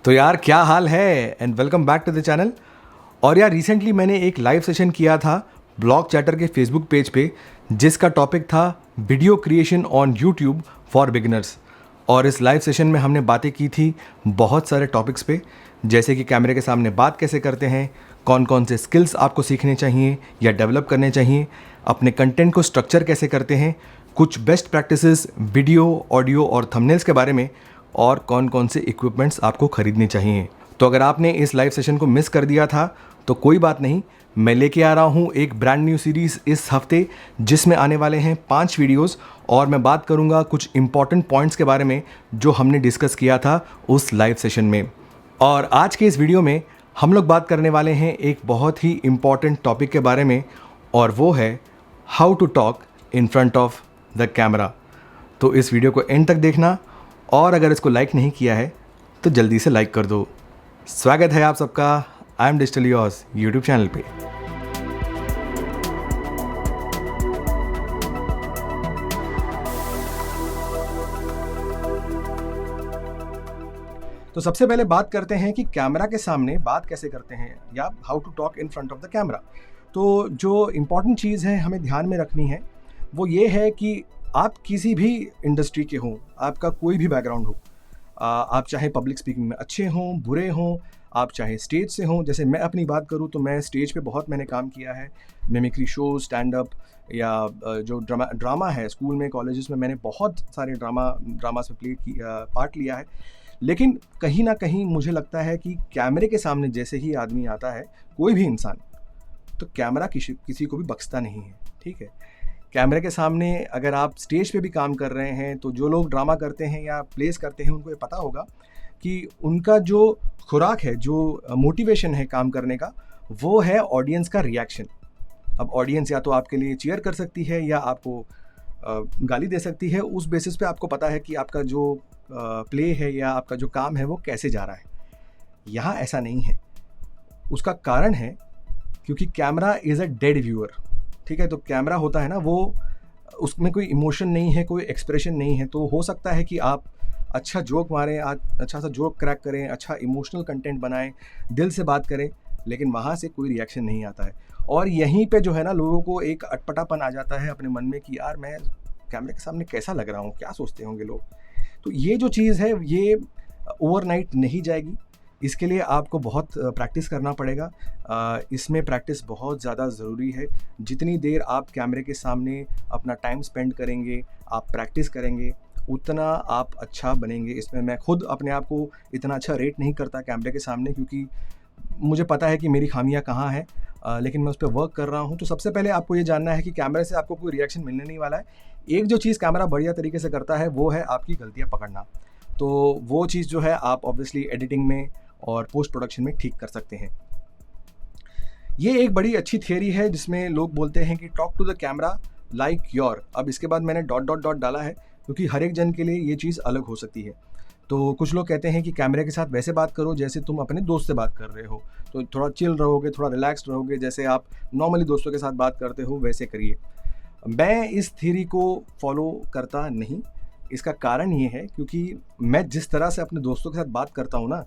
तो यार क्या हाल है and welcome back to the channel. और यार रिसेंटली मैंने एक लाइव सेशन किया था ब्लॉग चैटर के फेसबुक पेज पे, जिसका टॉपिक था video creation on YouTube for beginners. और इस लाइव सेशन में हमने बातें की थी बहुत सारे टॉपिक्स पे, जैसे कि कैमरे के सामने बात कैसे करते हैं, कौन कौन से स्किल्स आपको सीखने चाहिए या डेवलप करने चाहिए, अपने कंटेंट को स्ट्रक्चर कैसे करते हैं, कुछ बेस्ट प्रैक्टिसेस वीडियो, ऑडियो और थंबनेल्स के बारे में, और कौन कौन से इक्विपमेंट्स आपको खरीदने चाहिए। तो अगर आपने इस लाइव सेशन को मिस कर दिया था तो कोई बात नहीं, मैं लेके आ रहा हूँ एक ब्रांड न्यू सीरीज़ इस हफ्ते, जिसमें आने वाले हैं 5 वीडियोस और मैं बात करूँगा कुछ इंपॉर्टेंट पॉइंट्स के बारे में जो हमने डिस्कस किया था उस लाइव सेशन में। और आज के इस वीडियो में हम लोग बात करने वाले हैं एक बहुत ही इम्पॉर्टेंट टॉपिक के बारे में, और वो है how to talk in front of the camera. तो इस वीडियो को एंड तक देखना, और अगर इसको लाइक नहीं किया है तो जल्दी से लाइक कर दो। स्वागत है आप सबका I am digital yours YouTube channel पे। तो सबसे पहले बात करते हैं कि कैमरा के सामने बात कैसे करते हैं, या how to talk in front of the camera. तो जो इम्पॉर्टेंट चीज़ है हमें ध्यान में रखनी है वो ये है कि आप किसी भी इंडस्ट्री के हों, आपका कोई भी बैकग्राउंड हो, आप चाहे पब्लिक स्पीकिंग में अच्छे हों, बुरे हों, आप चाहे स्टेज से हों। जैसे मैं अपनी बात करूं तो मैं स्टेज पे बहुत मैंने काम किया है, मिमिक्री शो, स्टैंड अप, या जो ड्रामा है, स्कूल में, कॉलेजेस में मैंने बहुत सारे ड्रामास में पार्ट लिया है। लेकिन कहीं ना कहीं मुझे लगता है कि कैमरे के सामने जैसे ही आदमी आता है, कोई भी इंसान, तो कैमरा किसी को भी बख्शता नहीं है। ठीक है, कैमरे के सामने अगर आप स्टेज पे भी काम कर रहे हैं तो जो लोग ड्रामा करते हैं या प्लेस करते हैं उनको ये पता होगा कि उनका जो खुराक है, जो मोटिवेशन है काम करने का, वो है ऑडियंस का रिएक्शन। अब ऑडियंस या तो आपके लिए चीयर कर सकती है या आपको गाली दे सकती है। उस बेसिस पे आपको पता है कि आपका जो प्ले है या आपका जो काम है वो कैसे जा रहा है। यहाँ ऐसा नहीं है। उसका कारण है क्योंकि camera is a dead viewer. ठीक है, तो कैमरा होता है ना, वो उसमें कोई इमोशन नहीं है, कोई एक्सप्रेशन नहीं है। तो हो सकता है कि आप अच्छा जोक मारें, अच्छा सा जोक क्रैक करें, अच्छा इमोशनल कंटेंट बनाएं, दिल से बात करें, लेकिन वहाँ से कोई रिएक्शन नहीं आता है। और यहीं पे जो है ना, लोगों को एक अटपटापन आ जाता है अपने मन में कि यार मैं कैमरे के सामने कैसा लग रहा हूँ, क्या सोचते होंगे लोग। तो ये जो चीज़ है ये ओवरनाइट नहीं जाएगी। इसके लिए आपको बहुत प्रैक्टिस करना पड़ेगा। इसमें प्रैक्टिस बहुत ज़्यादा ज़रूरी है। जितनी देर आप कैमरे के सामने अपना टाइम स्पेंड करेंगे, आप प्रैक्टिस करेंगे, उतना आप अच्छा बनेंगे। इसमें मैं खुद अपने आप को इतना अच्छा रेट नहीं करता कैमरे के सामने, क्योंकि मुझे पता है कि मेरी खामियां कहाँ हैं, लेकिन मैं उस पर वर्क कर रहा हूँ। तो सबसे पहले आपको ये जानना है कि कैमरे से आपको कोई रिएक्शन मिलने नहीं वाला है। एक जो चीज़ कैमरा बढ़िया तरीके से करता है वो है आपकी गलतियाँ पकड़ना। तो वो चीज़ जो है आप ऑब्वियसली एडिटिंग में और पोस्ट प्रोडक्शन में ठीक कर सकते हैं। ये एक बड़ी अच्छी थियरी है जिसमें लोग बोलते हैं कि talk to the camera like your. अब इसके बाद मैंने डॉट डॉट डॉट डाला है क्योंकि हर एक जन के लिए ये चीज़ अलग हो सकती है। तो कुछ लोग कहते हैं कि कैमरे के साथ वैसे बात करो जैसे तुम अपने दोस्त से बात कर रहे हो, तो थोड़ा चिल रहोगे, थोड़ा रिलैक्स्ड रहोगे, जैसे आप नॉर्मली दोस्तों के साथ बात करते हो वैसे करिए। मैं इस थियरी को फॉलो करता नहीं। इसका कारण ये है क्योंकि मैं जिस तरह से अपने दोस्तों के साथ बात करता हूँ ना,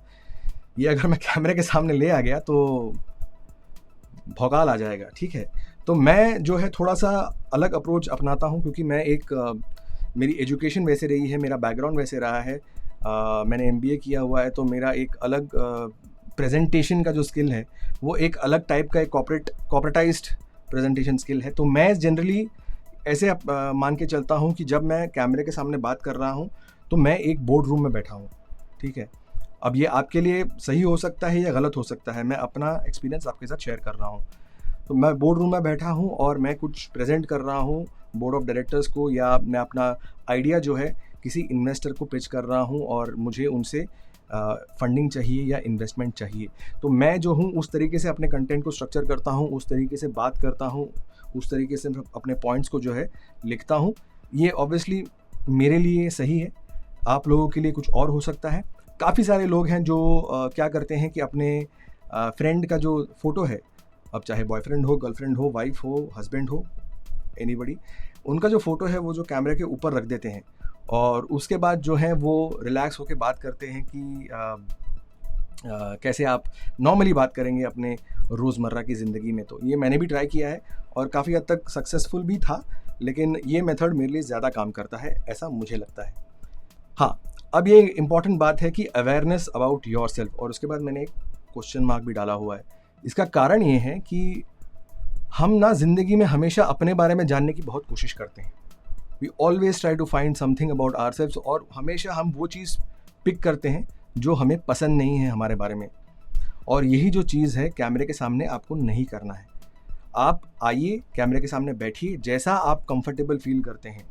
ये अगर मैं कैमरे के सामने ले आ गया तो भौकाल आ जाएगा। ठीक है, तो मैं जो है थोड़ा सा अलग अप्रोच अपनाता हूँ, क्योंकि मैं मेरी एजुकेशन वैसे रही है, मेरा बैकग्राउंड वैसे रहा है। मैंने MBA किया हुआ है, तो मेरा एक अलग प्रेजेंटेशन का जो स्किल है वो एक अलग टाइप का, एक कॉर्पोरेटाइज्ड प्रेजेंटेशन स्किल है। तो मैं जनरली ऐसे मान के चलता हूँ कि जब मैं कैमरे के सामने बात कर रहा हूँ तो मैं एक बोर्ड रूम में बैठा हूँ। ठीक है, अब ये आपके लिए सही हो सकता है या गलत हो सकता है, मैं अपना एक्सपीरियंस आपके साथ शेयर कर रहा हूँ। तो मैं बोर्ड रूम में बैठा हूँ और मैं कुछ प्रेजेंट कर रहा हूँ बोर्ड ऑफ डायरेक्टर्स को, या मैं अपना आइडिया जो है किसी इन्वेस्टर को पिच कर रहा हूँ और मुझे उनसे फंडिंग चाहिए या इन्वेस्टमेंट चाहिए। तो मैं जो हूँ उस तरीके से अपने कंटेंट को स्ट्रक्चर करता हूँ, उस तरीके से बात करता हूँ, उस तरीके से अपने पॉइंट्स को जो है लिखता हूँ। ये ऑब्वियसली मेरे लिए सही है, आप लोगों के लिए कुछ और हो सकता है। काफ़ी सारे लोग हैं जो क्या करते हैं कि अपने फ्रेंड का जो फ़ोटो है, अब चाहे बॉयफ्रेंड हो, गर्लफ्रेंड हो, वाइफ हो, हस्बैंड हो, एनीबडी, उनका जो फ़ोटो है वो जो कैमरे के ऊपर रख देते हैं और उसके बाद जो है वो रिलैक्स होकर बात करते हैं कि कैसे आप नॉर्मली बात करेंगे अपने रोज़मर्रा की ज़िंदगी में। तो ये मैंने भी ट्राई किया है और काफ़ी हद तक सक्सेसफुल भी था, लेकिन ये मेथड मेरे लिए ज़्यादा काम करता है, ऐसा मुझे लगता है। हाँ, अब ये इम्पॉर्टेंट बात है कि अवेयरनेस अबाउट योरसेल्फ, और उसके बाद मैंने एक क्वेश्चन मार्क भी डाला हुआ है। इसका कारण ये है कि हम ना ज़िंदगी में हमेशा अपने बारे में जानने की बहुत कोशिश करते हैं। We always try to find something about ourselves, और हमेशा हम वो चीज़ पिक करते हैं जो हमें पसंद नहीं है हमारे बारे में। और यही जो चीज़ है कैमरे के सामने आपको नहीं करना है। आप आइए, कैमरे के सामने बैठिए, जैसा आप कंफर्टेबल फील करते हैं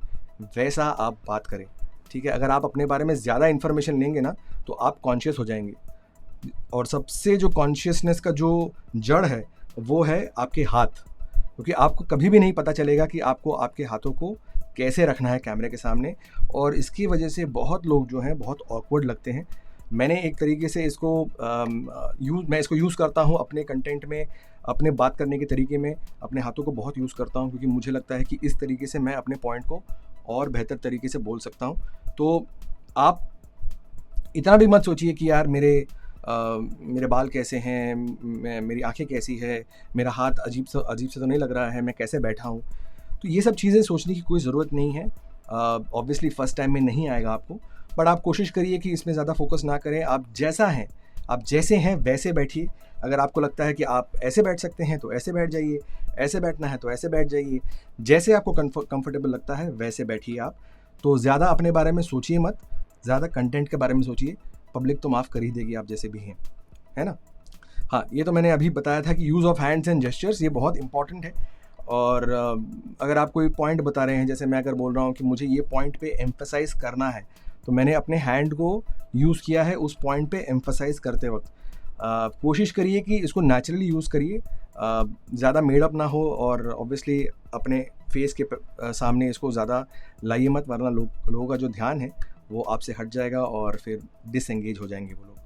वैसा आप बात करें, ठीक है। अगर आप अपने बारे में ज़्यादा इन्फॉर्मेशन लेंगे ना तो आप कॉन्शियस हो जाएंगे, और सबसे जो कॉन्शियसनेस का जो जड़ है वो है आपके हाथ, क्योंकि आपको कभी भी नहीं पता चलेगा कि आपको आपके हाथों को कैसे रखना है कैमरे के सामने। और इसकी वजह से बहुत लोग जो हैं बहुत ऑकवर्ड लगते हैं। मैंने एक तरीके से इसको मैं इसको यूज़ करता हूँ अपने कंटेंट में, अपने बात करने के तरीके में, अपने हाथों को बहुत यूज़ करता हूँ, क्योंकि मुझे लगता है कि इस तरीके से मैं अपने पॉइंट को और बेहतर तरीके से बोल सकता हूँ। तो आप इतना भी मत सोचिए कि यार मेरे बाल कैसे हैं, मेरी आंखें कैसी है, मेरा हाथ अजीब से तो नहीं लग रहा है, मैं कैसे बैठा हूँ। तो ये सब चीज़ें सोचने की कोई ज़रूरत नहीं है। ऑब्वियसली फ़र्स्ट टाइम में नहीं आएगा आपको, बट आप कोशिश करिए कि इसमें ज़्यादा फोकस ना करें। आप जैसा हैं, आप जैसे हैं वैसे बैठिए। अगर आपको लगता है कि आप ऐसे बैठ सकते हैं तो ऐसे बैठ जाइए, ऐसे बैठना है तो ऐसे बैठ जाइए, जैसे आपको कंफर्टेबल लगता है वैसे बैठिए आप। तो ज़्यादा अपने बारे में सोचिए मत, ज़्यादा कंटेंट के बारे में सोचिए। पब्लिक तो माफ़ कर ही देगी आप जैसे भी हैं, है ना। हाँ, ये तो मैंने अभी बताया था कि use of hands and gestures ये बहुत इंपॉर्टेंट है। और अगर आप कोई पॉइंट बता रहे हैं, जैसे मैं अगर बोल रहा हूँ कि मुझे ये पॉइंट पे एम्फसाइज़ करना है, तो मैंने अपने हैंड को यूज़ किया है उस पॉइंट पे एम्फसाइज़ करते वक्त। कोशिश करिए कि इसको नेचुरली यूज़ करिए, ज़्यादा मेडअप ना हो, और ऑब्वियसली अपने फेस के सामने इसको ज़्यादा लाइए मत, वरना लोगों का जो ध्यान है वो आपसे हट जाएगा और फिर डिसएंगेज हो जाएंगे वो लोग।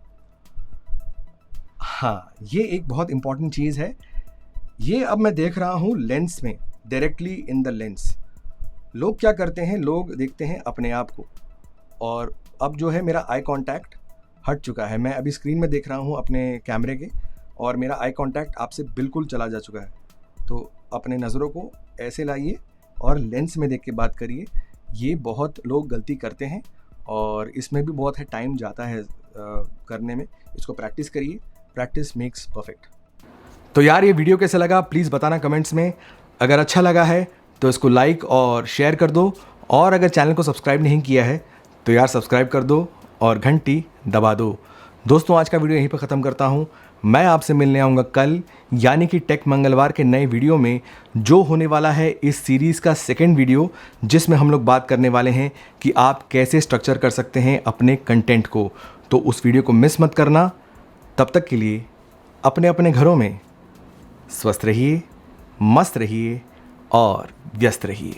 हाँ, ये एक बहुत इंपॉर्टेंट चीज़ है। ये अब मैं देख रहा हूँ लेंस में, डायरेक्टली इन द लेंस। लोग क्या करते हैं, लोग देखते हैं अपने आप को, और अब जो है मेरा आई कांटेक्ट हट चुका है। मैं अभी स्क्रीन में देख रहा हूँ अपने कैमरे के, और मेरा आई कांटेक्ट आपसे बिल्कुल चला जा चुका है। तो अपने नज़रों को ऐसे लाइए और लेंस में देख के बात करिए। ये बहुत लोग गलती करते हैं, और इसमें भी बहुत है टाइम जाता है करने में। इसको प्रैक्टिस करिए, प्रैक्टिस मेक्स परफेक्ट। तो यार ये वीडियो कैसा लगा प्लीज़ बताना कमेंट्स में। अगर अच्छा लगा है तो इसको लाइक और शेयर कर दो, और अगर चैनल को सब्सक्राइब नहीं किया है तो यार सब्सक्राइब कर दो और घंटी दबा दो। दोस्तों, आज का वीडियो यहीं पर ख़त्म करता हूँ। मैं आपसे मिलने आऊँगा कल, यानी कि टेक मंगलवार के नए वीडियो में, जो होने वाला है इस सीरीज़ का सेकंड वीडियो, जिसमें हम लोग बात करने वाले हैं कि आप कैसे स्ट्रक्चर कर सकते हैं अपने कंटेंट को। तो उस वीडियो को मिस मत करना। तब तक के लिए अपने अपने घरों में स्वस्थ रहिए, मस्त रहिए और व्यस्त रहिए।